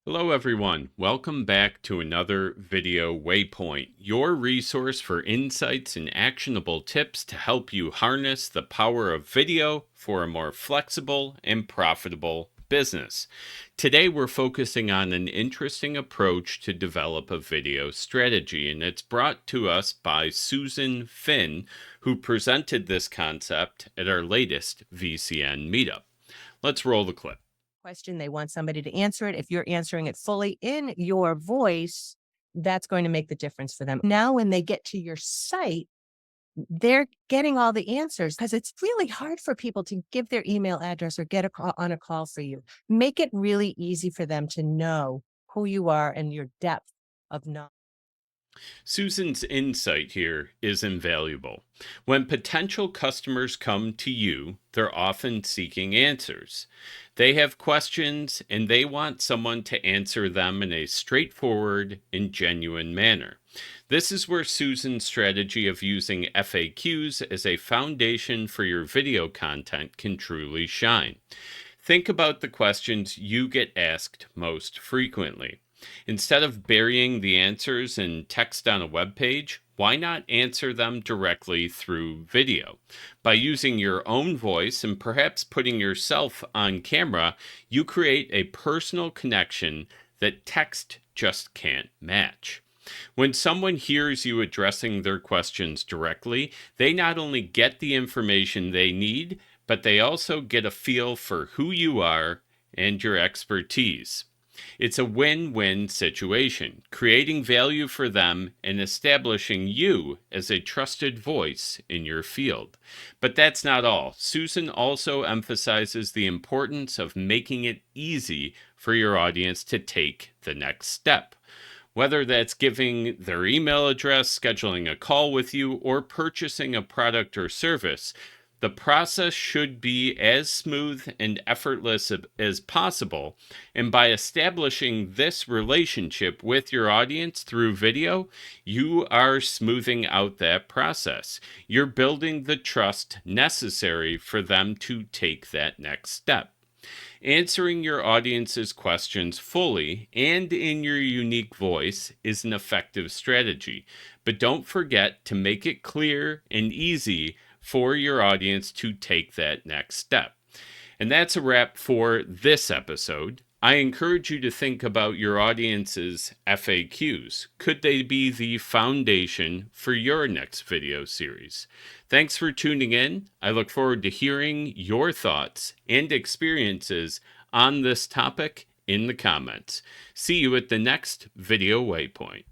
Hello everyone, welcome back to another video Waypoint, your resource for insights and actionable tips to help you harness the power of video for a more flexible and profitable business. Today we're focusing on an interesting approach to develop a video strategy, and it's brought to us by Susan Finn, who presented this concept at our latest VCN meetup. Let's roll the clip. Question, they want somebody to answer it. If you're answering it fully in your voice, that's going to make the difference for them. Now, when they get to your site, they're getting all the answers because it's really hard for people to give their email address or get on a call for you. Make it really easy for them to know who you are and your depth of knowledge. Susan's insight here is invaluable. When potential customers come to you, they're often seeking answers. They have questions and they want someone to answer them in a straightforward and genuine manner. This is where Susan's strategy of using FAQs as a foundation for your video content can truly shine. Think about the questions you get asked most frequently. Instead of burying the answers in text on a web page, why not answer them directly through video? By using your own voice and perhaps putting yourself on camera, you create a personal connection that text just can't match. When someone hears you addressing their questions directly, they not only get the information they need, but they also get a feel for who you are and your expertise. It's a win-win situation, creating value for them and establishing you as a trusted voice in your field. But that's not all. Susan also emphasizes the importance of making it easy for your audience to take the next step. Whether that's giving their email address, scheduling a call with you, or purchasing a product or service, the process should be as smooth and effortless as possible. And by establishing this relationship with your audience through video, you are smoothing out that process. You're building the trust necessary for them to take that next step. Answering your audience's questions fully and in your unique voice is an effective strategy. But don't forget to make it clear and easy for your audience to take that next step. And that's a wrap for this episode. I encourage you to think about your audience's FAQs. Could they be the foundation for your next video series? Thanks for tuning in. I look forward to hearing your thoughts and experiences on this topic in the comments. See you at the next Video Waypoint.